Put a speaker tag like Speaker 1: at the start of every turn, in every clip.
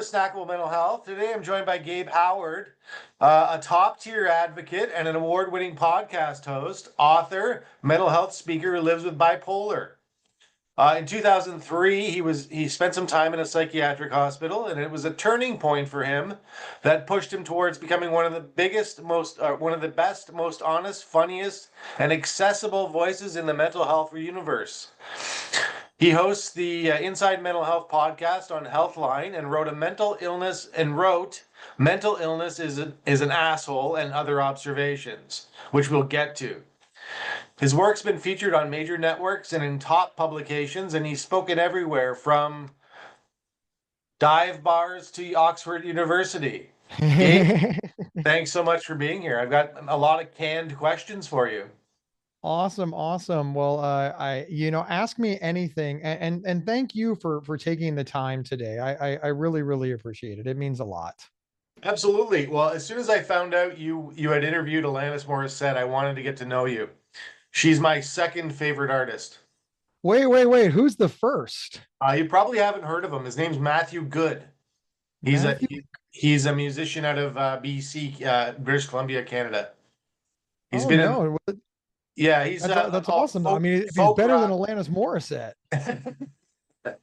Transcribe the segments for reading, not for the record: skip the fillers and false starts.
Speaker 1: Snackable Mental Health. Today I'm joined by Gabe Howard, a top tier advocate and an award winning podcast host, author, mental health speaker who lives with bipolar. In 2003, he spent some time in a psychiatric hospital, and it was a turning point for him that pushed him towards becoming one of the one of the best, most honest, funniest, and accessible voices in the mental health universe. He hosts the Inside Mental Health podcast on Healthline and wrote Mental Illness is an Asshole and Other Observations, which we'll get to. His work's been featured on major networks and in top publications, and he's spoken everywhere from dive bars to Oxford University. Gabe, thanks so much for being here. I've got a lot of canned questions for you.
Speaker 2: Awesome, awesome. Well, ask me anything, and thank you for taking the time today. I really really appreciate it. It means a lot.
Speaker 1: Absolutely. Well, as soon as I found out you had interviewed Alanis Morissette, I wanted to get to know you. She's my second favorite artist.
Speaker 2: Wait. Who's the first?
Speaker 1: You probably haven't heard of him. His name's Matthew Good. He's a
Speaker 2: Matthew?
Speaker 1: he's a musician out of BC, British Columbia, Canada. He's
Speaker 2: Oh
Speaker 1: been in
Speaker 2: no,
Speaker 1: yeah, he's
Speaker 2: that's awesome. Though. I mean, if he's
Speaker 1: folk
Speaker 2: better than
Speaker 1: rock.
Speaker 2: Alanis Morissette, I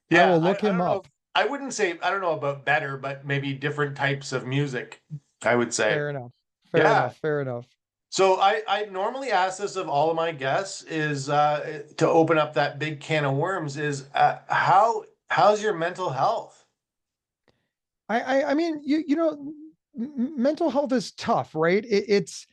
Speaker 1: Yeah,
Speaker 2: will look
Speaker 1: I
Speaker 2: him
Speaker 1: don't know.
Speaker 2: up.
Speaker 1: I wouldn't say I don't know about better, but maybe different types of music, I would say.
Speaker 2: Fair enough. Fair
Speaker 1: Yeah.
Speaker 2: enough. Fair enough.
Speaker 1: So I normally ask this of all of my guests is to open up that big can of worms is how's your mental health?
Speaker 2: I mean, mental health is tough, right? It's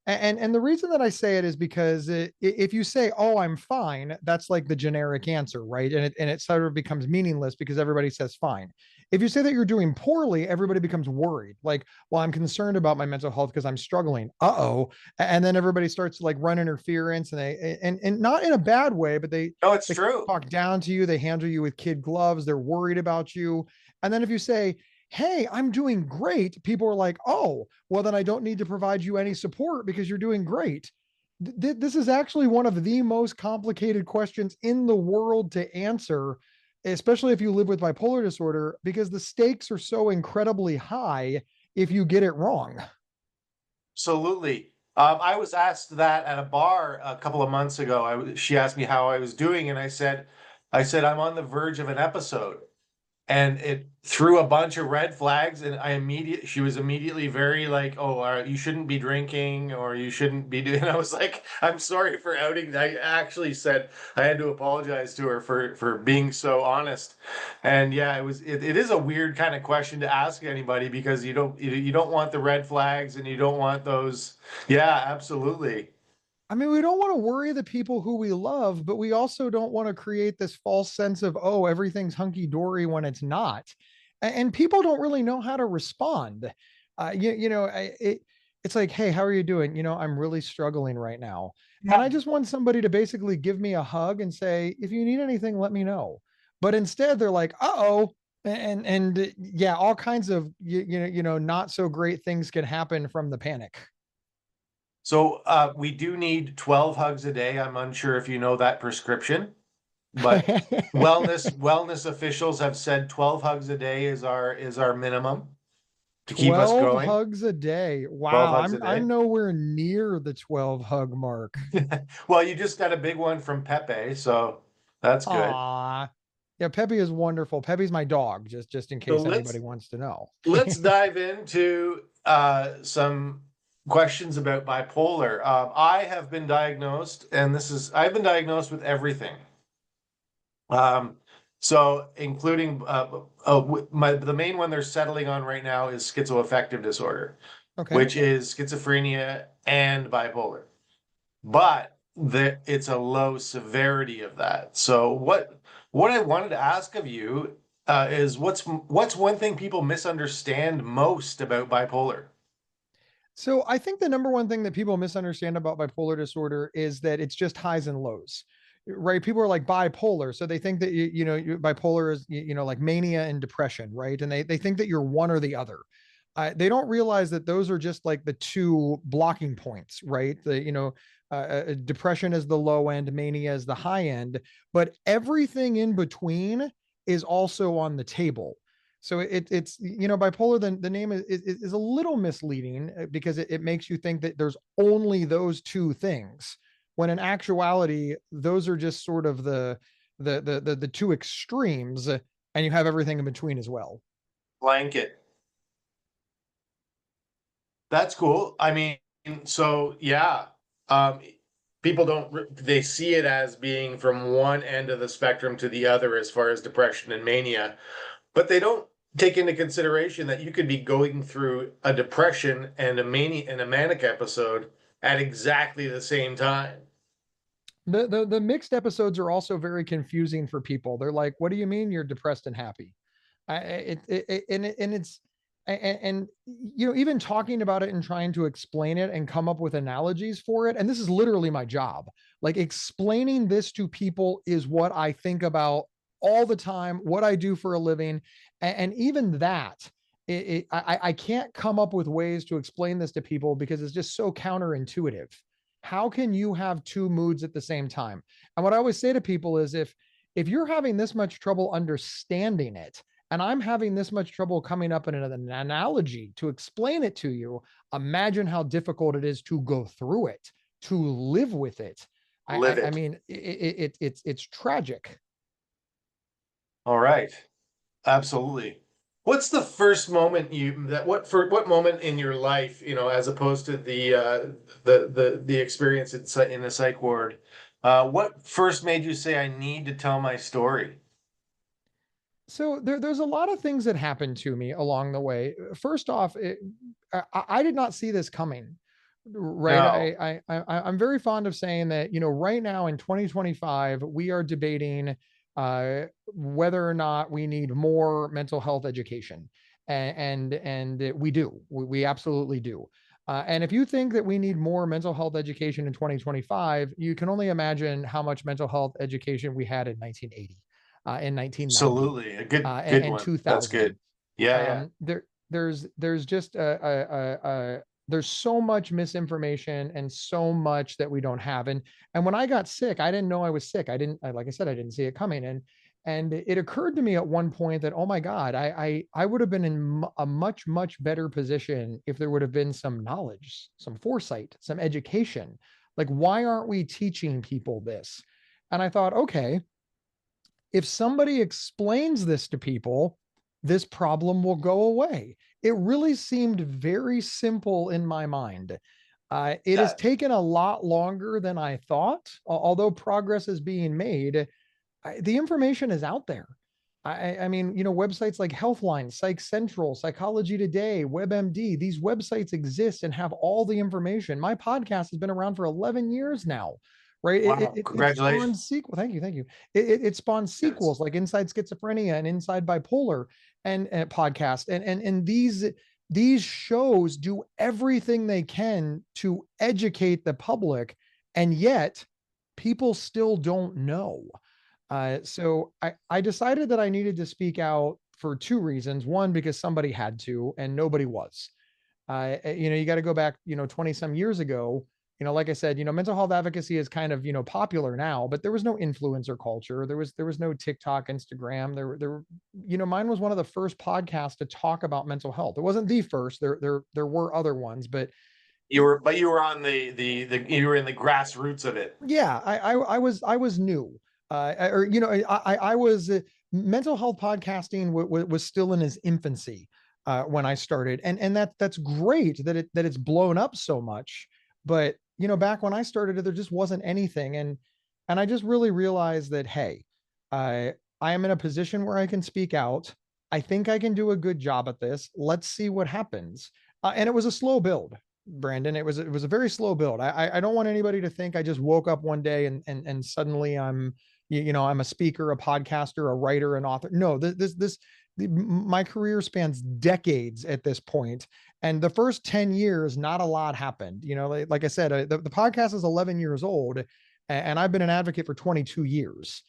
Speaker 2: and the reason that I say it is because if you say, "Oh, I'm fine," that's like the generic answer, right? And it sort of becomes meaningless because everybody says fine. If you say that you're doing poorly, everybody becomes worried. Like, well, I'm concerned about my mental health because I'm struggling. Uh-oh. And then everybody starts to like run interference, and and not in a bad way, but
Speaker 1: No, it's
Speaker 2: they
Speaker 1: true.
Speaker 2: talk down to you, they handle you with kid gloves, they're worried about you. And then if you say, "Hey, I'm doing great," people are like, "Oh, well, then I don't need to provide you any support because you're doing great." This is actually one of the most complicated questions in the world to answer, especially if you live with bipolar disorder, because the stakes are so incredibly high if you get it wrong.
Speaker 1: Absolutely. I was asked that at a bar a couple of months ago. She asked me how I was doing, and I said I'm on the verge of an episode. And it threw a bunch of red flags, and she was immediately very like, oh, you shouldn't be drinking, or you shouldn't be doing. And I was like, I'm sorry for outing. I actually said I had to apologize to her for being so honest. And yeah, it is a weird kind of question to ask anybody because you don't want the red flags and you don't want those. Yeah, absolutely.
Speaker 2: I mean, we don't want to worry the people who we love, but we also don't want to create this false sense of, oh, everything's hunky dory when it's not. And people don't really know how to respond. It's like, hey, how are you doing? I'm really struggling right now. And
Speaker 1: Yeah.
Speaker 2: I just want somebody to basically give me a hug and say, if you need anything, let me know. But instead, they're like, uh-oh. And yeah, all kinds of not so great things can happen from the panic.
Speaker 1: So we do need 12 hugs a day. I'm unsure if you know that prescription, but wellness officials have said 12 hugs a day is our minimum to keep us
Speaker 2: 12
Speaker 1: going.
Speaker 2: hugs a day.
Speaker 1: 12
Speaker 2: Wow,
Speaker 1: hugs a
Speaker 2: I'm
Speaker 1: day.
Speaker 2: nowhere near the 12 hug mark.
Speaker 1: Well, you just got a big one from Pepe, so that's good.
Speaker 2: Ah. Yeah, Peppy is wonderful. Peppy's my dog, just in
Speaker 1: So
Speaker 2: case anybody wants to know.
Speaker 1: let's dive into some questions about bipolar. I have been diagnosed, and I've been diagnosed with everything. So including the main one they're settling on right now is schizoaffective disorder,
Speaker 2: Okay.
Speaker 1: which is schizophrenia and bipolar. But it's a low severity of that. So what I wanted to ask of you is what's one thing people misunderstand most about bipolar?
Speaker 2: So I think the number one thing that people misunderstand about bipolar disorder is that it's just highs and lows. Right? People are like bipolar, so they think that bipolar is like mania and depression, right? And they think that you're one or the other. They don't realize that those are just like the two blocking points, right? Depression is the low end, mania is the high end, but everything in between is also on the table. So it's bipolar. The name is a little misleading because it makes you think that there's only those two things, when in actuality those are just sort of the two extremes, and you have everything in between as well.
Speaker 1: Blanket. That's cool. I mean, so yeah, um, people they see it as being from one end of the spectrum to the other as far as depression and mania, but they don't take into consideration that you could be going through a depression and a mania and a manic episode at exactly the same time.
Speaker 2: The mixed episodes are also very confusing for people. They're like, "What do you mean you're depressed and happy?" And it's and even talking about it and trying to explain it and come up with analogies for it, and this is literally my job. Like, explaining this to people is what I think about all the time, what I do for a living. And even that, I can't come up with ways to explain this to people because it's just so counterintuitive. How can you have two moods at the same time? And what I always say to people is, if you're having this much trouble understanding it, and I'm having this much trouble coming up in an analogy to explain it to you, imagine how difficult it is to go through it, to live with it.
Speaker 1: Live
Speaker 2: I
Speaker 1: it.
Speaker 2: mean, it's tragic.
Speaker 1: All right. Absolutely. What's the first moment what moment in your life, as opposed to the experience in a psych ward, what first made you say I need to tell my story?
Speaker 2: So there's a lot of things that happened to me along the way. First off, I did not see this coming. Right.
Speaker 1: No,
Speaker 2: I'm very fond of saying that, right now in 2025, we are debating whether or not we need more mental health education. And we do. We absolutely do. And if you think that we need more mental health education in 2025, you can only imagine how much mental health education we had in 1980, in 1990,
Speaker 1: absolutely. A good
Speaker 2: and
Speaker 1: one. That's
Speaker 2: 2000.
Speaker 1: good. Yeah, yeah.
Speaker 2: There's just there's so much misinformation and so much that we don't have. And when I got sick, I didn't know I was sick. Like I said, I didn't see it coming. And it occurred to me at one point that, oh my God, I would have been in a much better position if there would have been some knowledge, some foresight, some education. Like, why aren't we teaching people this? And I thought, okay, if somebody explains this to people, this problem will go away. It really seemed very simple in my mind. It has
Speaker 1: Yeah.
Speaker 2: taken a lot longer than I thought, although progress is being made. The information is out there. I mean, websites like Healthline, Psych Central, Psychology Today, WebMD, these websites exist and have all the information. My podcast has been around for 11 years now, right?
Speaker 1: Wow.
Speaker 2: It
Speaker 1: Congratulations.
Speaker 2: spawned sequel. Thank you, thank you. It spawned
Speaker 1: Yes.
Speaker 2: sequels like Inside Schizophrenia and Inside Bipolar, and podcast, and these shows do everything they can to educate the public, and yet people still don't know. So I decided that I needed to speak out for two reasons. One, because somebody had to, and nobody was. You got to go back, 20 some years ago. Like I said, mental health advocacy is kind of, popular now, but there was no influencer culture. There was no TikTok, Instagram. Mine was one of the first podcasts to talk about mental health. It wasn't the first. There were other ones, but
Speaker 1: You were on the you were in the grassroots of it.
Speaker 2: yeah, I was new, or I was mental health podcasting was still in its infancy when I started, and that's great that it's blown up so much. But back when I started it, there just wasn't anything, and I just really realized that, hey, I am in a position where I can speak out. I think I can do a good job at this. Let's see what happens. And it was a slow build, Brandon. It was a very slow build. I don't want anybody to think I just woke up one day and suddenly I'm a speaker, a podcaster, a writer, an author. No, my career spans decades at this point, and the first 10 years, not a lot happened. Like I said, the podcast is 11 years old, and I've been an advocate for 22 years.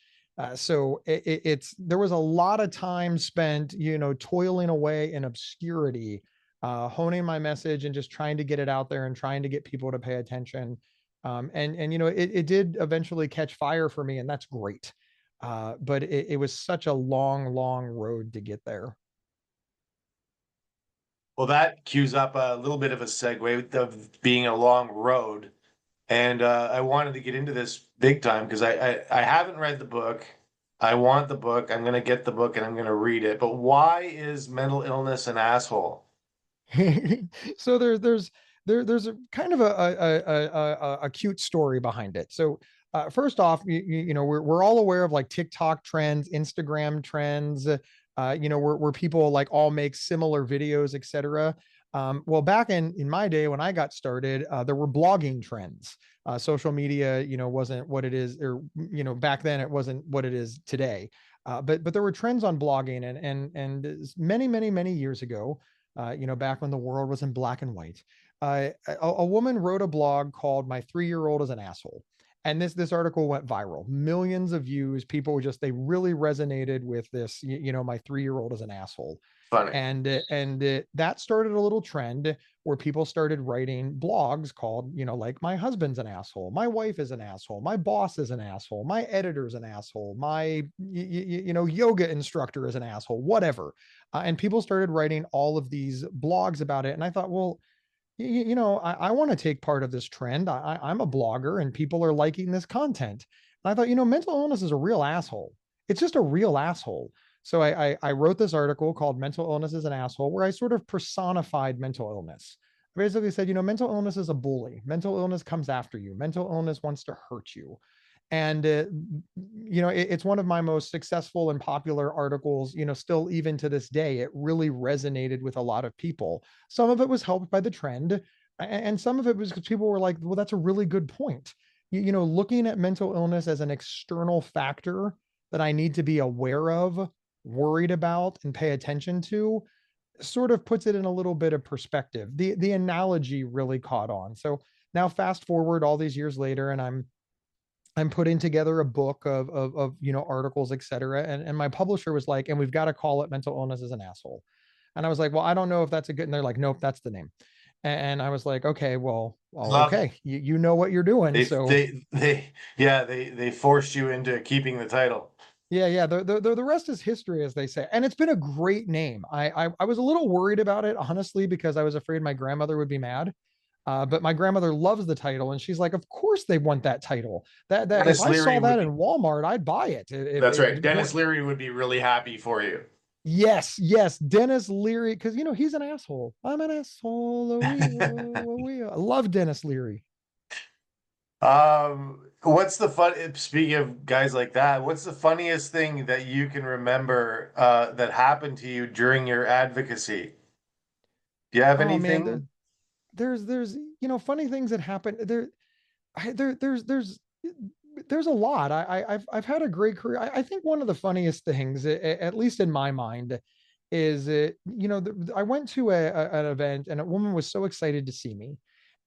Speaker 2: So there was a lot of time spent, toiling away in obscurity, honing my message and just trying to get it out there and trying to get people to pay attention. And it did eventually catch fire for me, and that's great. But it was such a long road to get there.
Speaker 1: Well, that cues up a little bit of a segue of being a long road. And I wanted to get into this big time because I haven't read the book. I want the book. I'm going to get the book and I'm going to read it. But why is mental illness an asshole?
Speaker 2: So there's a kind of a cute story behind it. So first off, we're all aware of like TikTok trends, Instagram trends, where people like all make similar videos, etc. Well, back in my day when I got started, there were blogging trends. Social media, wasn't what it is, or back then it wasn't what it is today. But there were trends on blogging, and many years ago, back when the world was in black and white. A woman wrote a blog called "My 3-Year-Old is an Asshole," and this article went viral, millions of views. People just they really resonated with this. My 3-year-old is an asshole,
Speaker 1: Funny.
Speaker 2: and that started a little trend where people started writing blogs called, like my husband's an asshole, my wife is an asshole, my boss is an asshole, my editor's an asshole, my yoga instructor is an asshole, whatever. And people started writing all of these blogs about it, and I thought, well, I want to take part of this trend. I'm a blogger and people are liking this content. And I thought, mental illness is a real asshole. It's just a real asshole. So I wrote this article called Mental Illness is an Asshole, where I sort of personified mental illness. I basically said, mental illness is a bully. Mental illness comes after you. Mental illness wants to hurt you. And it's one of my most successful and popular articles, still even to this day. It really resonated with a lot of people. Some of it was helped by the trend, and some of it was because people were like, well, that's a really good point. Looking at mental illness as an external factor that I need to be aware of, worried about, and pay attention to sort of puts it in a little bit of perspective. The analogy really caught on. So now fast forward all these years later, and I'm putting together a book of articles, etc. And my publisher was like, and we've got to call it Mental Illness is an Asshole. And I was like, well, I don't know if that's a good. And they're like, nope, that's the name. And I was like, okay,
Speaker 1: Love it.
Speaker 2: okay, you know what you're doing.
Speaker 1: They
Speaker 2: So
Speaker 1: they they yeah, they forced you into keeping the title.
Speaker 2: yeah. The rest is history, as they say. And it's been a great name. I was a little worried about it, honestly, because I was afraid my grandmother would be mad. But my grandmother loves the title, and she's like, "Of course they want that title. That if
Speaker 1: Dennis
Speaker 2: I
Speaker 1: Leary
Speaker 2: saw
Speaker 1: would
Speaker 2: that in
Speaker 1: be
Speaker 2: Walmart, I'd buy it.
Speaker 1: That's right. Dennis Leary would be really happy for you.
Speaker 2: Yes, Dennis Leary, because he's an asshole. I'm an asshole. I love Dennis Leary.
Speaker 1: What's the fun? Speaking of guys like that, what's the funniest thing that you can remember that happened to you during your advocacy? Do you have
Speaker 2: Oh man,
Speaker 1: anything?
Speaker 2: there's funny things that happen. There's a lot. I've had a great career. I think one of the funniest things, at least in my mind, is I went to an event and a woman was so excited to see me,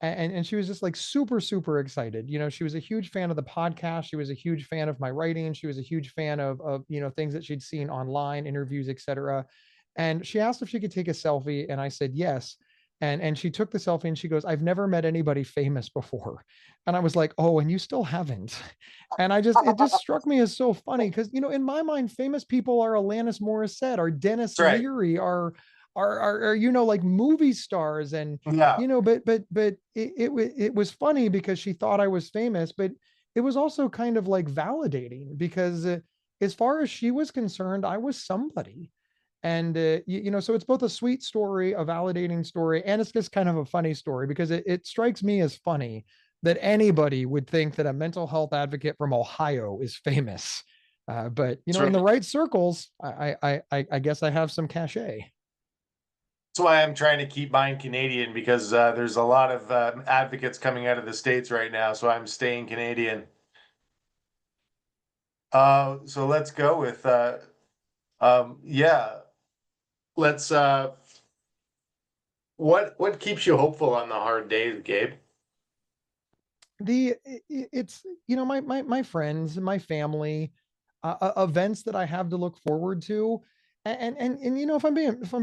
Speaker 2: and she was just like super excited. She was a huge fan of the podcast. She was a huge fan of my writing. She was a huge fan of things that she'd seen online, interviews, etc. And she asked if she could take a selfie, and I said yes. And she took the selfie and she goes, I've never met anybody famous before. And I was like, oh, and you still haven't. And it just struck me as so funny because, in my mind, famous people are Alanis Morissette, are Dennis
Speaker 1: That's right.
Speaker 2: Leary, are like movie stars. And,
Speaker 1: Yeah,
Speaker 2: but it was funny because she thought I was famous, but it was also kind of like validating because as far as she was concerned, I was somebody. And so it's both a sweet story, a validating story, and it's just kind of a funny story because it strikes me as funny that anybody would think that a mental health advocate from Ohio is famous. But
Speaker 1: that's
Speaker 2: in the
Speaker 1: right.
Speaker 2: right circles, I guess I have some cachet.
Speaker 1: That's why I'm trying to keep mine Canadian because there's a lot of advocates coming out of the States right now, so I'm staying Canadian. So let's go with yeah. Let's what keeps you hopeful on the hard days, Gabe?
Speaker 2: It's my friends, my family, events that I have to look forward to. And if I'm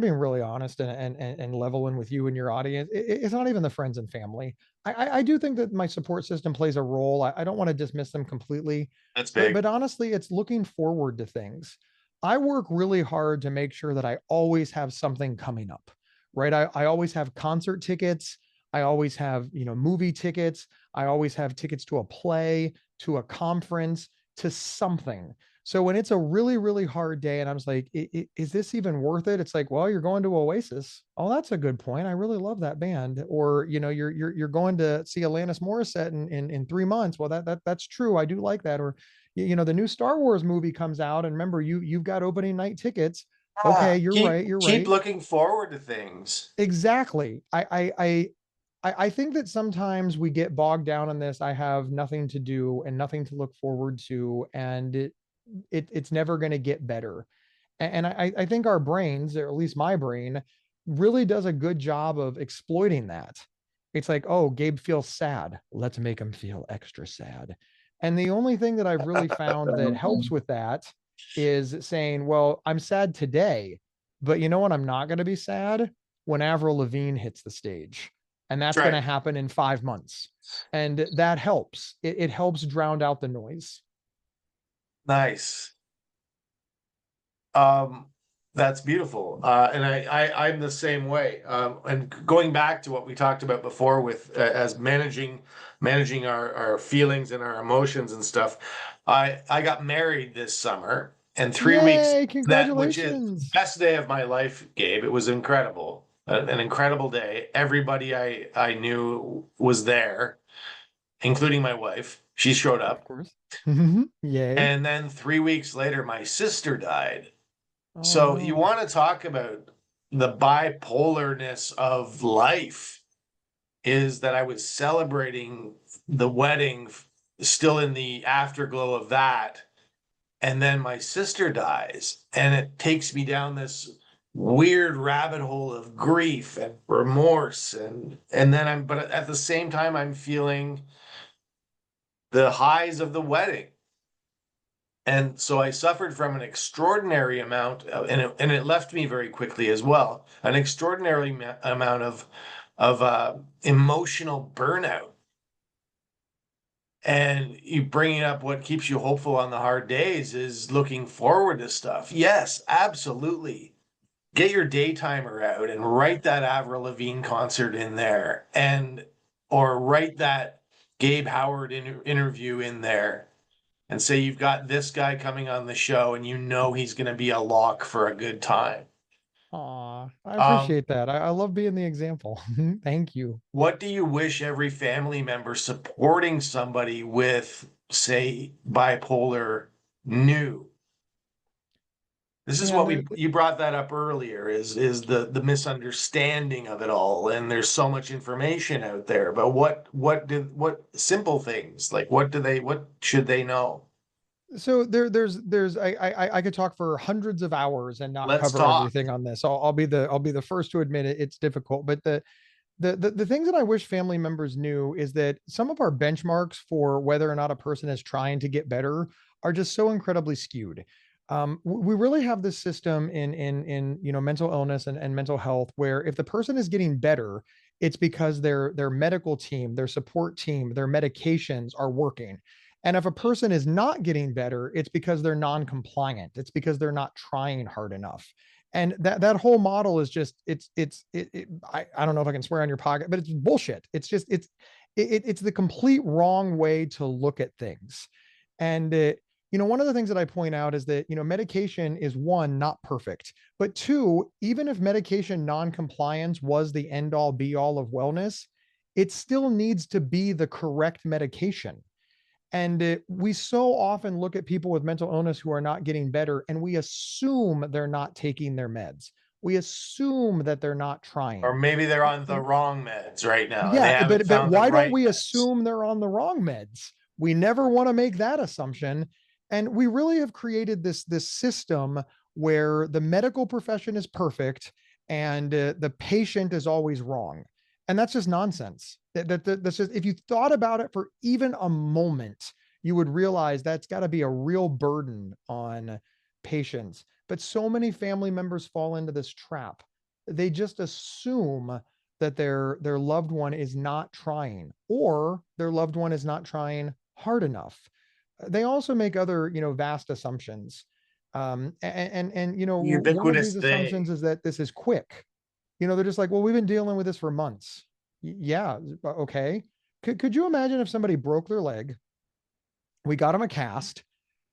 Speaker 2: being really honest and leveling with you and your audience, it's not even the friends and family. I do think that my support system plays a role. I don't want to dismiss them completely,
Speaker 1: That's
Speaker 2: but
Speaker 1: big.
Speaker 2: honestly, it's looking forward to things. I work really hard to make sure that I always have something coming up, right? I always have concert tickets. I always have, movie tickets. I always have tickets to a play, to a conference, to something. So when it's a really, really hard day and I'm just like, is this even worth it? It's like, well, you're going to Oasis. Oh, that's a good point. I really love that band. Or, you're going to see Alanis Morissette in 3 months. Well, that's true. I do like that. Or, the new Star Wars movie comes out, and remember, you've got opening night tickets. Okay, you're
Speaker 1: Keep
Speaker 2: right. You're
Speaker 1: keep
Speaker 2: right.
Speaker 1: looking forward to things.
Speaker 2: Exactly. I think that sometimes we get bogged down in this. I have nothing to do and nothing to look forward to, and it's never going to get better. And I think our brains, or at least my brain, really does a good job of exploiting that. It's like, oh, Gabe feels sad. Let's make him feel extra sad. And the only thing that I've really found that helps with that is saying, well, I'm sad today, but you know what? I'm not going to be sad when Avril Lavigne hits the stage. And that's
Speaker 1: That's
Speaker 2: going to
Speaker 1: right.
Speaker 2: happen in 5 months. And that helps. It helps drown out the noise.
Speaker 1: Nice. Um, that's beautiful. And I'm the same way. And going back to what we talked about before with as managing our feelings and our emotions and stuff. I got married this summer, and 3 weeks
Speaker 2: Yay,
Speaker 1: that which is
Speaker 2: congratulations.
Speaker 1: best day of my life, Gabe. It was incredible. An incredible day. Everybody I knew was there, including my wife. She showed
Speaker 2: Of
Speaker 1: up.
Speaker 2: course. Yay.
Speaker 1: And then 3 weeks later, my sister died.
Speaker 2: Oh
Speaker 1: So you
Speaker 2: no.
Speaker 1: want to talk about the bipolarness of life is that I was celebrating the wedding, still in the afterglow of that. And then my sister dies, and it takes me down this weird rabbit hole of grief and remorse. And then but at the same time, I'm feeling the highs of the wedding. And so I suffered from an extraordinary amount, and it left me very quickly as well. An extraordinary amount of emotional burnout. And you bringing up what keeps you hopeful on the hard days is looking forward to stuff. Yes, absolutely. Get your day timer out and write that Avril Lavigne concert in there, and or write that Gabe Howard interview in there and say you've got this guy coming on the show and you know he's going to be a lock for a good time.
Speaker 2: Aw, I
Speaker 1: Um,
Speaker 2: appreciate that. I love being the example. Thank you.
Speaker 1: what do you wish every family member supporting somebody with, say, bipolar knew? This is
Speaker 2: Man,
Speaker 1: what
Speaker 2: there,
Speaker 1: you brought that up earlier is the misunderstanding of it all, and there's so much information out there. But what simple things like what should they know?
Speaker 2: so there's I could talk for hundreds of hours and not
Speaker 1: Let's
Speaker 2: cover
Speaker 1: talk.
Speaker 2: everything on this. I'll be the first to admit it. It's difficult, but the things that I wish family members knew is that some of our benchmarks for whether or not a person is trying to get better are just so incredibly skewed. We really have this system in mental illness and mental health where if the person is getting better, it's because their medical team, their support team, their medications are working. And if a person is not getting better, it's because they're non-compliant. It's because they're not trying hard enough. And that whole model is just I don't know if I can swear on your pocket, but it's bullshit. It's the complete wrong way to look at things. And one of the things that I point out is that medication is, one, not perfect, but two, even if medication non-compliance was the end all be all of wellness, it still needs to be the correct medication. And we so often look at people with mental illness who are not getting better, and we assume they're not taking their meds. We assume that they're not
Speaker 1: Or
Speaker 2: trying.
Speaker 1: maybe they're on the wrong meds right now and they
Speaker 2: Yeah,
Speaker 1: haven't
Speaker 2: but
Speaker 1: found the
Speaker 2: why don't
Speaker 1: right
Speaker 2: we
Speaker 1: meds.
Speaker 2: assume they're on the wrong meds? We never want to make that assumption. And we really have created this system where the medical profession is perfect and the patient is always wrong. And that's just nonsense. That's just, if you thought about it for even a moment, you would realize that's got to be a real burden on patients. But so many family members fall into this trap. They just assume that their loved one is not trying, or their loved one is not trying hard enough. They also make other vast assumptions. And one of
Speaker 1: Ubiquitous
Speaker 2: these
Speaker 1: thing.
Speaker 2: assumptions is that this is quick. They're just like, well, we've been dealing with this for months. Yeah, okay. Could you imagine if somebody broke their leg, we got them a cast,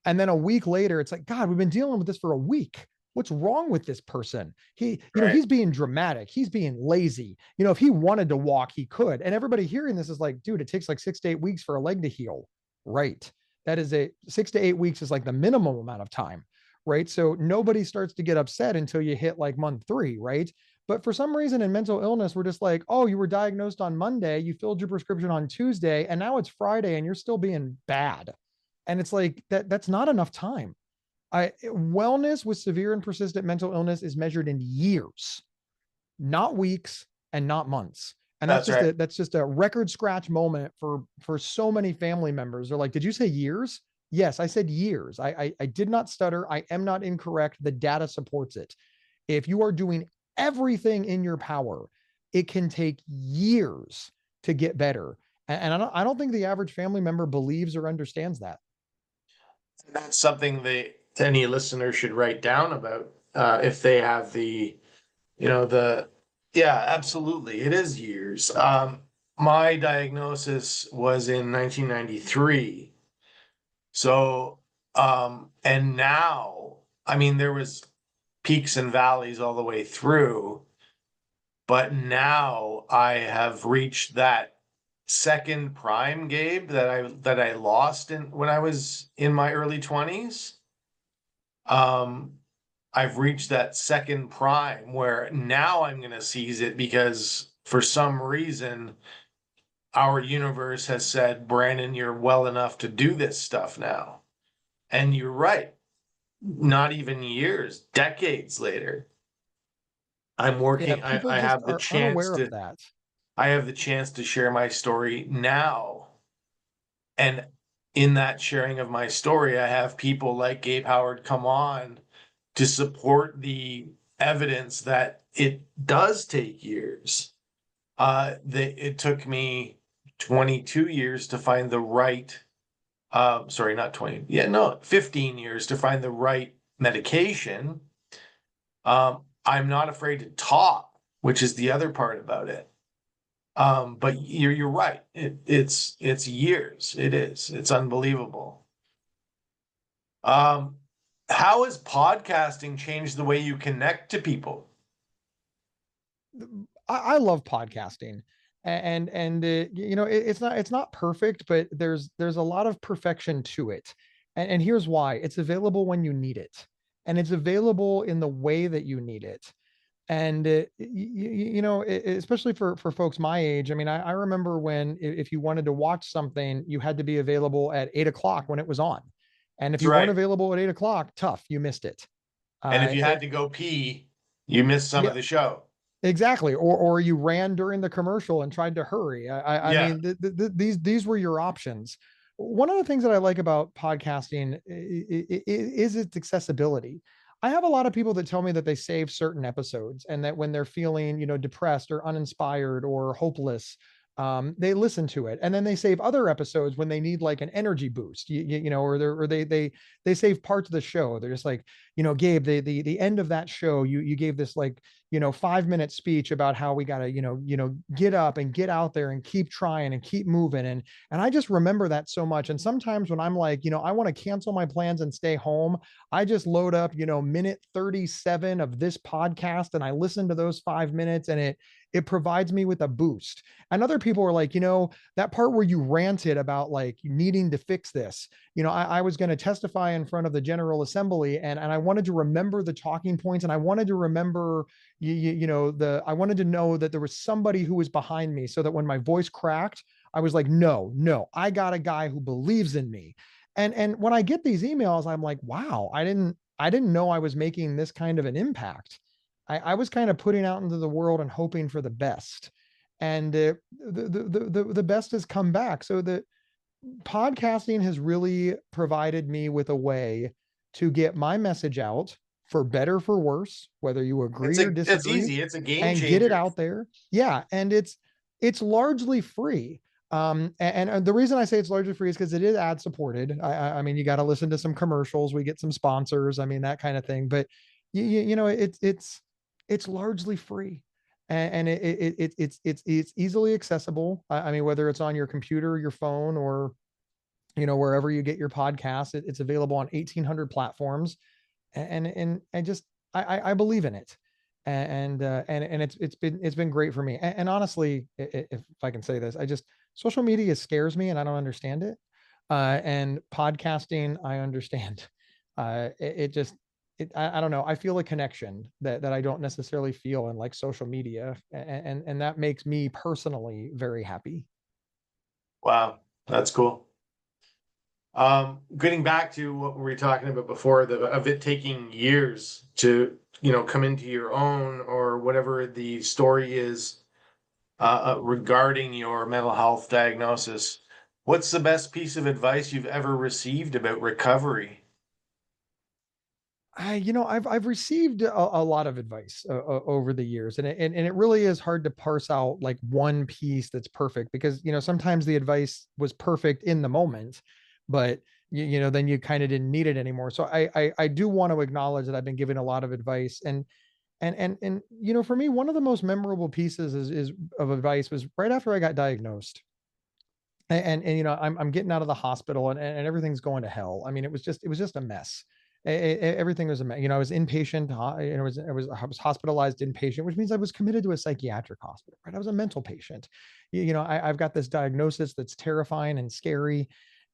Speaker 2: and then a week later, it's like, God, we've been dealing with this for a week. What's wrong with this person?
Speaker 1: Right.
Speaker 2: He's being dramatic. He's being lazy. If he wanted to walk, he could. And everybody hearing this is like, dude, it takes like 6 to 8 weeks for a leg to heal. Right. That is 6 to 8 weeks is like the minimum amount of time. Right. So nobody starts to get upset until you hit like month 3. Right. But for some reason in mental illness, we're just like, oh, you were diagnosed on Monday, you filled your prescription on Tuesday, and now it's Friday and you're still being bad. And it's like that's not enough time. Wellness with severe and persistent mental illness is measured in years, not weeks and not months. And
Speaker 1: That's right.
Speaker 2: that's just a record scratch moment for so many family members. They're like, did you say years? Yes, I said years. I did not stutter. I am not incorrect. The data supports it. If you are doing everything in your power, it can take years to get better. And I don't think the average family member believes or understands that.
Speaker 1: That's something that any listener should write down about if they have the yeah, absolutely. It is years. My diagnosis was in 1993. So, and now, I mean, there was peaks and valleys all the way through, but now I have reached that second prime, Gabe, that I lost in when I was in my early 20s. Um, I've reached that second prime where now I'm going to seize it because for some reason our universe has said, Brandon, you're well enough to do this stuff now. And you're right. Not even years, decades later, I'm
Speaker 2: Yeah,
Speaker 1: working.
Speaker 2: people
Speaker 1: I
Speaker 2: just
Speaker 1: have the
Speaker 2: are
Speaker 1: chance
Speaker 2: unaware of
Speaker 1: to.
Speaker 2: that.
Speaker 1: I have the chance to share my story now, and in that sharing of my story, I have people like Gabe Howard come on to support the evidence that it does take years. It took me 22 years to find the right. Sorry, not 20. Yeah, no, 15 years to find the right medication. I'm not afraid to talk, which is the other part about it. But you're right. It's years. It is. It's unbelievable. Um, how has podcasting changed the way you connect to people?
Speaker 2: I love podcasting, and it's not perfect, but there's a lot of perfection to it, and here's why: it's available when you need it, and it's available in the way that you need it. And especially for folks my age. I mean, I remember when if you wanted to watch something, you had to be available at 8 o'clock when it was on, and if
Speaker 1: That's
Speaker 2: you weren't
Speaker 1: right.
Speaker 2: available at 8 o'clock, tough, you missed it.
Speaker 1: And if you
Speaker 2: It,
Speaker 1: had to go pee, you missed some
Speaker 2: yeah,
Speaker 1: of the show.
Speaker 2: exactly. Or you ran during the commercial and tried to hurry. I
Speaker 1: Yeah,
Speaker 2: mean, these were your options. One of the things that I like about podcasting is its accessibility. I have a lot of people that tell me that they save certain episodes and that when they're feeling, depressed or uninspired or hopeless, they listen to it, and then they save other episodes when they need like an energy boost, or they save parts of the show. They're just like, Gabe, the end of that show, you gave this like 5 minute speech about how we got to get up and get out there and keep trying and keep moving, and I just remember that so much. And sometimes when I'm like, I want to cancel my plans and stay home, I just load up minute 37 of this podcast and I listen to those 5 minutes, and it provides me with a boost. And other people are like, that part where you ranted about like needing to fix this, I was going to testify in front of the General Assembly, and I wanted to remember the talking points, and I wanted to remember I wanted to know that there was somebody who was behind me, so that when my voice cracked, I was like, no, I got a guy who believes in me. And when I get these emails, I'm like, wow, I didn't know I was making this kind of an impact. I was kind of putting out into the world and hoping for the best. And the best has come back. So the podcasting has really provided me with a way to get my message out, for better, for worse, whether you agree or
Speaker 1: it's
Speaker 2: disagree,
Speaker 1: easy. It's a game
Speaker 2: and get it
Speaker 1: changer.
Speaker 2: out there. Yeah. And it's largely free. And the reason I say it's largely free is because it is ad supported. I mean, you got to listen to some commercials. We get some sponsors. I mean, that kind of thing. But it's largely free. and it's easily accessible. I mean, whether it's on your computer, your phone, or wherever you get your podcasts, it's available on 1,800 platforms, and I just I believe in it, and it's been great for me. And honestly, if I can say this, I just social media scares me, and I don't understand it. And podcasting, I understand. It just I don't know. I feel a connection that I don't necessarily feel in like social media, and that makes me personally very happy.
Speaker 1: Wow, that's cool. Getting back to what we were talking about before, of it taking years to, come into your own or whatever the story is regarding your mental health diagnosis. What's the best piece of advice you've ever received about recovery?
Speaker 2: I've received a lot of advice over the years, and it really is hard to parse out like one piece that's perfect, because sometimes the advice was perfect in the moment, but then you kind of didn't need it anymore. So I do want to acknowledge that I've been given a lot of advice, and for me, one of the most memorable pieces is of advice was right after I got diagnosed. And I'm getting out of the hospital, and everything's going to hell. I mean, it was just a mess. Everything was a mess. I was inpatient. I was hospitalized inpatient, which means I was committed to a psychiatric hospital. Right, I was a mental patient. I've got this diagnosis that's terrifying and scary,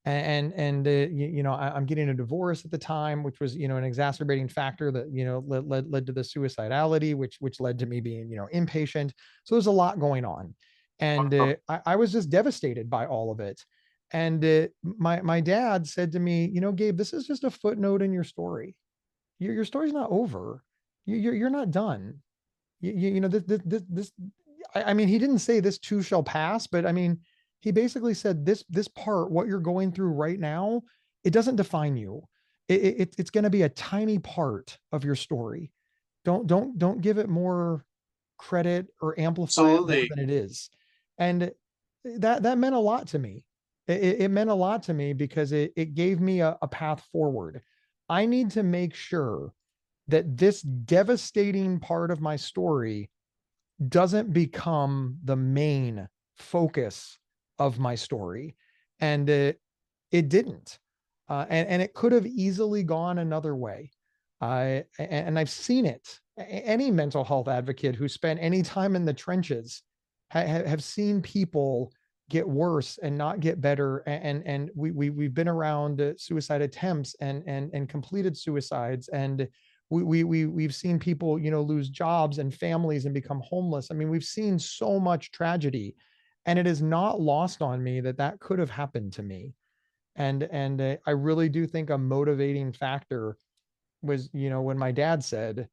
Speaker 2: I'm getting a divorce at the time, which was an exacerbating factor that led to the suicidality, which led to me being inpatient. So there's a lot going on, and I was just devastated by all of it. And my dad said to me, Gabe, this is just a footnote in your story. Your story's not over. You're not done. This I mean, he didn't say this too shall pass, but I mean, he basically said this part, what you're going through right now, it doesn't define you. It's going to be a tiny part of your story. Don't give it more credit or amplify it more
Speaker 1: Absolutely.
Speaker 2: than it is. And that meant a lot to me. It meant a lot to me because it gave me a path forward. I need to make sure that this devastating part of my story doesn't become the main focus of my story. And it didn't. And it could have easily gone another way. And I've seen it. Any mental health advocate who spent any time in the trenches have seen people get worse and not get better. And we've been around suicide attempts and completed suicides, and we've seen people lose jobs and families and become homeless. I mean, we've seen so much tragedy, and it is not lost on me that that could have happened to me. And I really do think a motivating factor was when my dad said,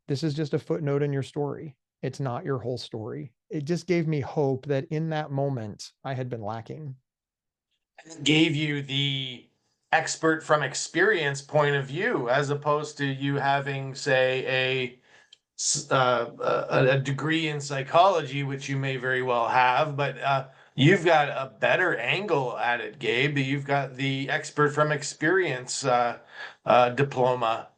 Speaker 2: this is just a footnote in your story, it's not your whole story. It just gave me hope that in that moment I had been lacking.
Speaker 1: Gave you the expert from experience point of view as opposed to you having, say, a degree in psychology, which you may very well have, but you've got a better angle at it, Gabe. You've got the expert from experience diploma.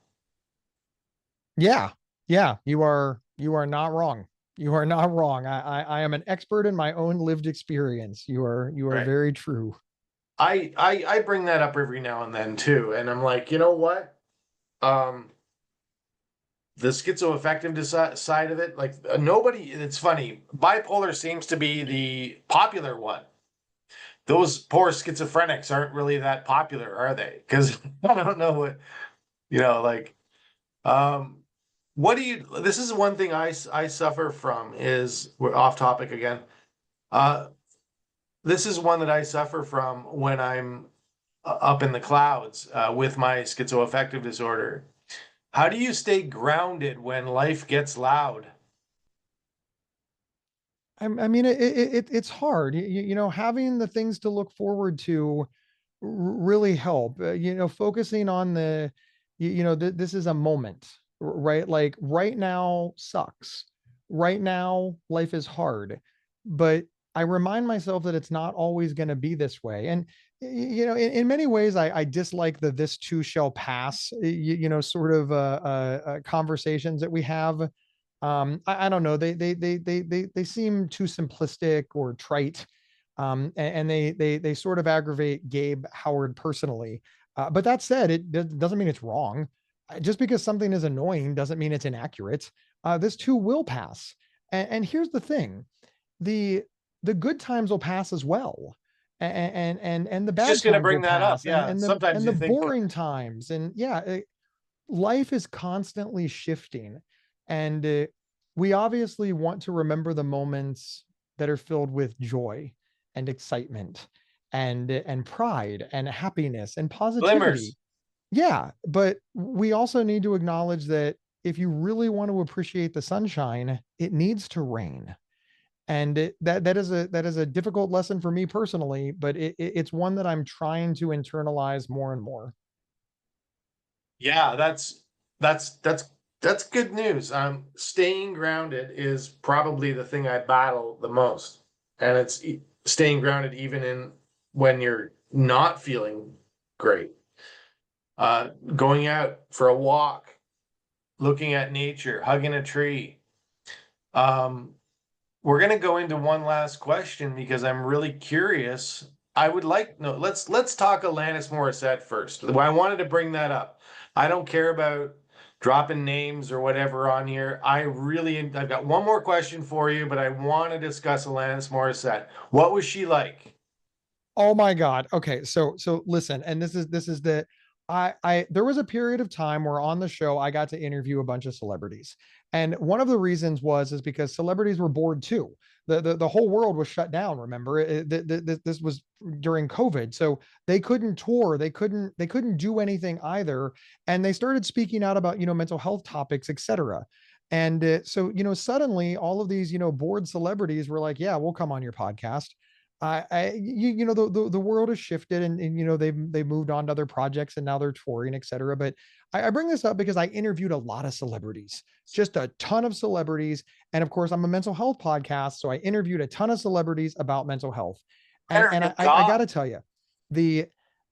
Speaker 2: Yeah, yeah, you are not wrong. You are not wrong. I am an expert in my own lived experience. You are
Speaker 1: Right.
Speaker 2: very true.
Speaker 1: I bring that up every now and then too, and I'm like, you know what? Um, the schizoaffective side of it, like nobody. It's funny. Bipolar seems to be the popular one. Those poor schizophrenics aren't really that popular, are they? Because I don't know what like. Um, what do you? This is one thing I suffer from. Is we're off topic again. Uh, this is one that I suffer from when I'm up in the clouds with my schizoaffective disorder. How do you stay grounded when life gets loud?
Speaker 2: I mean, it's hard. Having the things to look forward to really help. Focusing on this is a moment, right? Like right now sucks. Right now, life is hard, but I remind myself that it's not always going to be this way. And in many ways, I dislike the "this too shall pass," sort of conversations that we have. I don't know. They seem too simplistic or trite. And they sort of aggravate Gabe Howard personally. But that said, doesn't mean it's wrong. Just because something is annoying doesn't mean it's inaccurate. This too will pass. And here's the thing: the the good times will pass as well, and the
Speaker 1: It's
Speaker 2: bad
Speaker 1: just going to
Speaker 2: times will
Speaker 1: bring that up.
Speaker 2: pass,
Speaker 1: Yeah. Sometimes
Speaker 2: and
Speaker 1: you
Speaker 2: the
Speaker 1: think,
Speaker 2: boring times, and yeah, life is constantly shifting, and we obviously want to remember the moments that are filled with joy and excitement and pride and happiness and positivity.
Speaker 1: glimmers.
Speaker 2: Yeah, but we also need to acknowledge that if you really want to appreciate the sunshine, it needs to rain. And that is a difficult lesson for me personally, but it's one that I'm trying to internalize more and more.
Speaker 1: Yeah, that's that's that's good news. Staying grounded is probably the thing I battle the most, and it's staying grounded even in when you're not feeling great. Going out for a walk, looking at nature, hugging a tree. Um, we're gonna go into one last question because I'm really curious. I would like no, let's talk Alanis Morissette first. I wanted to bring that up. I don't care about dropping names or whatever on here. I've got one more question for you, but I want to discuss Alanis Morissette. What was she like?
Speaker 2: Oh my God. Okay. So listen, and this is the I there was a period of time where on the show I got to interview a bunch of celebrities. And one of the reasons is because celebrities were bored too. The whole world was shut down, remember? This was during COVID. So they couldn't tour, they couldn't do anything either. And they started speaking out about, mental health topics, etc. And so, suddenly all of these, bored celebrities were like, yeah, we'll come on your podcast. The world has shifted, and they've moved on to other projects, and now they're touring, etc. But I bring this up because I interviewed a lot of celebrities, just a ton of celebrities, and of course I'm a mental health podcast, so I interviewed a ton of celebrities about mental health, and
Speaker 1: Fire
Speaker 2: and
Speaker 1: of
Speaker 2: I got
Speaker 1: God.
Speaker 2: to tell you, the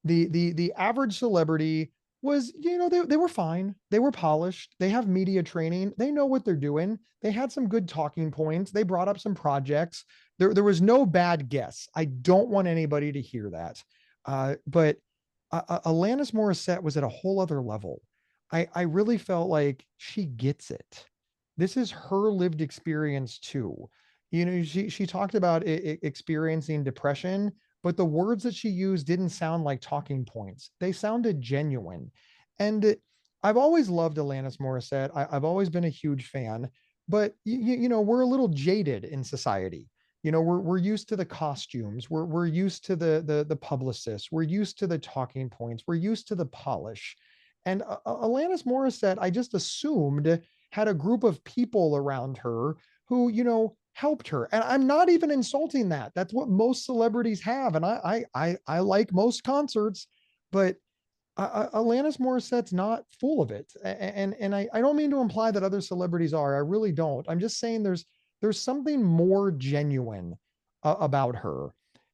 Speaker 2: the average celebrity was, they were fine, they were polished, they have media training, they know what they're doing, they had some good talking points, they brought up some projects. There was no bad guess. I don't want anybody to hear that. But Alanis Morissette was at a whole other level. I really felt like she gets it. This is her lived experience too. She talked about experiencing depression, but the words that she used didn't sound like talking points. They sounded genuine. And I've always loved Alanis Morissette. I've always been a huge fan, but we're a little jaded in society. We're used to the costumes, we're used to the publicists, we're used to the talking points, we're used to the polish. And Alanis Morissette, I just assumed, had a group of people around her who, helped her. And I'm not even insulting that. That's what most celebrities have. And I like most concerts, but Alanis Morissette's not full of it, and I don't mean to imply that other celebrities are. I really don't. I'm just saying there's something more genuine about her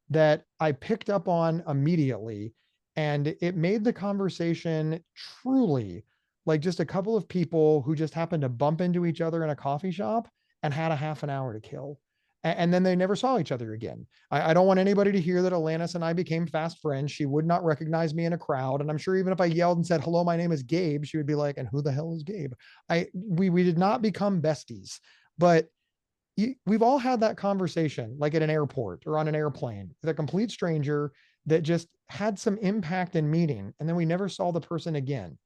Speaker 2: that I picked up on immediately, and it made the conversation truly like just a couple of people who just happened to bump into each other in a coffee shop and had a half an hour to kill. And then they never saw each other again. I don't want anybody to hear that Alanis and I became fast friends. She would not recognize me in a crowd. And I'm sure even if I yelled and said, hello, my name is Gabe, she would be like, and who the hell is Gabe? We did not become besties, but we've all had that conversation, like at an airport or on an airplane with a complete stranger that just had some impact and meaning. And then we never saw the person again.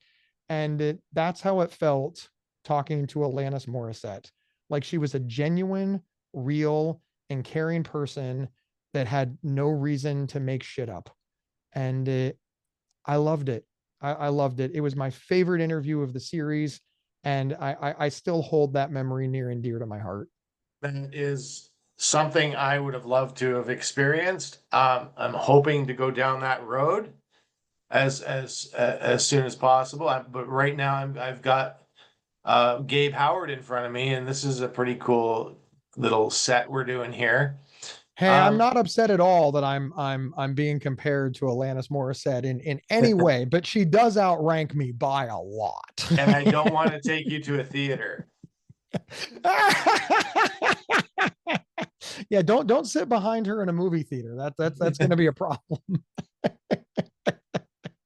Speaker 2: And that's how it felt talking to Alanis Morissette. Like she was a genuine, real, and caring person that had no reason to make shit up. And I loved it. I loved it. It was my favorite interview of the series. And I still hold that memory near and dear to my heart.
Speaker 1: That is something I would have loved to have experienced. I'm hoping to go down that road as soon as possible. But right now I've got Gabe Howard in front of me, and this is a pretty cool little set we're doing here.
Speaker 2: Hey, I'm
Speaker 1: Um,
Speaker 2: not upset at all that I'm being compared to Alanis Morissette in any way, but she does outrank me by a lot.
Speaker 1: and I don't want to take you to a theater.
Speaker 2: Yeah, don't sit behind her in a movie theater. That's going to be a problem.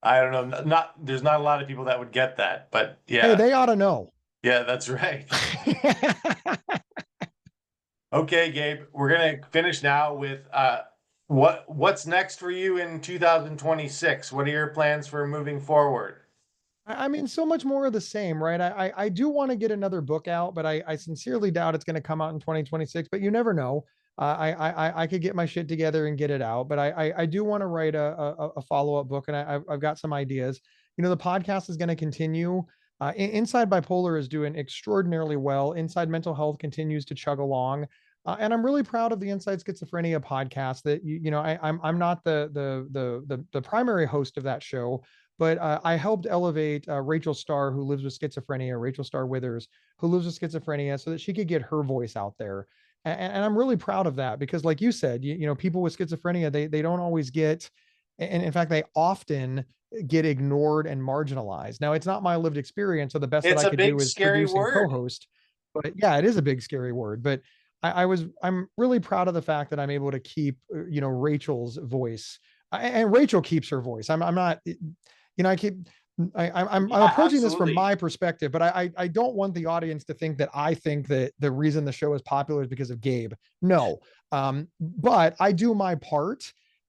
Speaker 1: I don't know. Not there's not a lot of people that would get that, but
Speaker 2: Hey,
Speaker 1: yeah,
Speaker 2: they ought to know.
Speaker 1: yeah, that's right. Okay, Gabe, we're gonna finish now with what's next for you in 2026? What are your plans for moving forward?
Speaker 2: I mean, so much more of the same, right? I do want to get another book out, but I sincerely doubt it's going to come out in 2026. But you never know. I could get my shit together and get it out. But I do want to write a follow up book, and I've got some ideas. You know, the podcast is going to continue. Inside Bipolar is doing extraordinarily well. Inside Mental Health continues to chug along. And I'm really proud of the Inside Schizophrenia podcast. That I'm not the primary host of that show, but I helped elevate Rachel Starr, who lives with schizophrenia, Rachel Starr Withers, who lives with schizophrenia, so that she could get her voice out there. And I'm really proud of that because, like you said, people with schizophrenia, they don't always get, and in fact, they often get ignored and marginalized. Now, it's not my lived experience, so the best that
Speaker 1: It's
Speaker 2: I
Speaker 1: a
Speaker 2: could do
Speaker 1: big,
Speaker 2: is
Speaker 1: scary
Speaker 2: produce and
Speaker 1: word.
Speaker 2: co-host. But yeah, it is a big, scary word. But I'm really proud of the fact that I'm able to keep, Rachel's voice, and Rachel keeps her voice. I'm not, I keep, I'm
Speaker 1: Yeah,
Speaker 2: approaching this from
Speaker 1: absolutely.
Speaker 2: my perspective, but I don't want the audience to think that I think that the reason the show is popular is because of Gabe. No, but I do my part,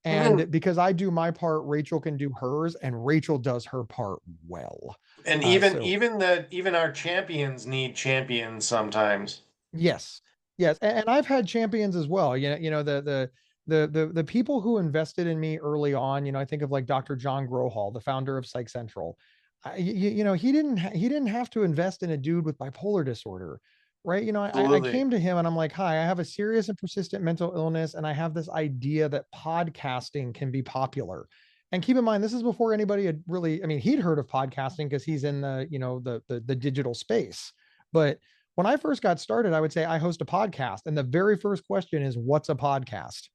Speaker 1: Mhm.
Speaker 2: and because I do my part, Rachel can do hers, and Rachel does her part well.
Speaker 1: And
Speaker 2: Uh,
Speaker 1: even
Speaker 2: so
Speaker 1: even our champions need champions sometimes.
Speaker 2: Yes, yes, and I've had champions as well. The people who invested in me early on. I think of like Dr. John Grohol, the founder of Psych Central. He didn't have to invest in a dude with bipolar disorder, right? I
Speaker 1: Absolutely.
Speaker 2: came to him and I'm like, hi, I have a serious and persistent mental illness, and I have this idea that podcasting can be popular. And keep in mind, this is before anybody had really, I mean, he'd heard of podcasting because he's in the digital space, but when I first got started, I would say I host a podcast. And the very first question is, what's a podcast?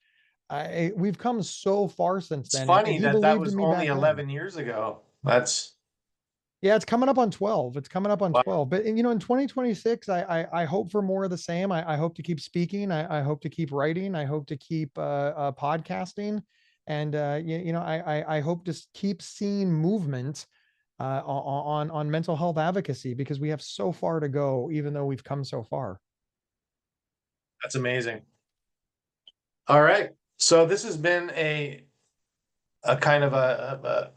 Speaker 2: We've come so far since
Speaker 1: It's
Speaker 2: then. And
Speaker 1: funny
Speaker 2: he
Speaker 1: that that
Speaker 2: believed in
Speaker 1: was
Speaker 2: me
Speaker 1: only
Speaker 2: back then.
Speaker 1: 11 years ago. That's
Speaker 2: Yeah, it's coming up on 12. It's coming up on
Speaker 1: wow.
Speaker 2: 12. But in 2026, I hope for more of the same. I hope to keep speaking. I hope to keep writing. I hope to keep podcasting. And I hope to keep seeing movement on mental health advocacy, because we have so far to go, even though we've come so far.
Speaker 1: That's amazing. All right. So this has been a kind of a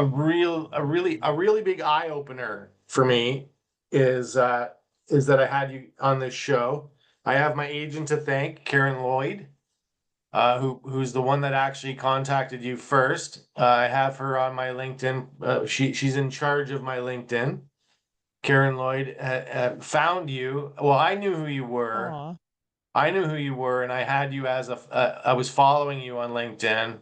Speaker 1: really big eye opener for me is that I had you on this show. I have my agent to thank, Karen Lloyd, who's the one that actually contacted you first. I have her on my LinkedIn. She's in charge of my LinkedIn. Karen Lloyd found you. Well, I knew who you were.
Speaker 2: Aw.
Speaker 1: I knew who you were, and I had you as I was following you on LinkedIn.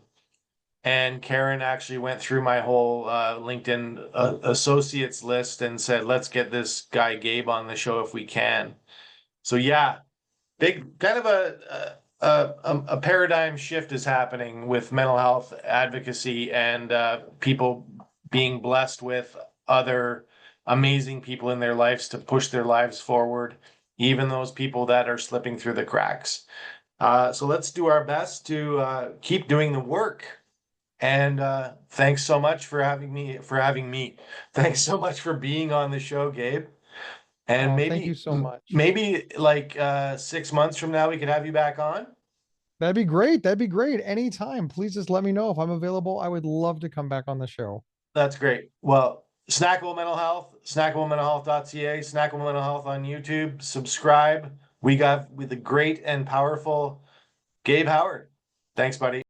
Speaker 1: And Karen actually went through my whole LinkedIn associates list and said, "Let's get this guy Gabe on the show if we can." So yeah, big kind of a paradigm shift is happening with mental health advocacy and people being blessed with other amazing people in their lives to push their lives forward, even those people that are slipping through the cracks. So let's do our best to keep doing the work. And thanks so much for having me. Thanks so much for being on the show, Gabe. And
Speaker 2: Oh, thank you so much.
Speaker 1: maybe like 6 months from now we could have you back on.
Speaker 2: That'd be great. That'd be great. Anytime. Please just let me know if I'm available. I would love to come back on the show.
Speaker 1: That's great. Well, Snackable Mental Health, snackablementalhealth.ca, Snackable Mental Health on YouTube. Subscribe. We got with the great and powerful Gabe Howard. Thanks, buddy.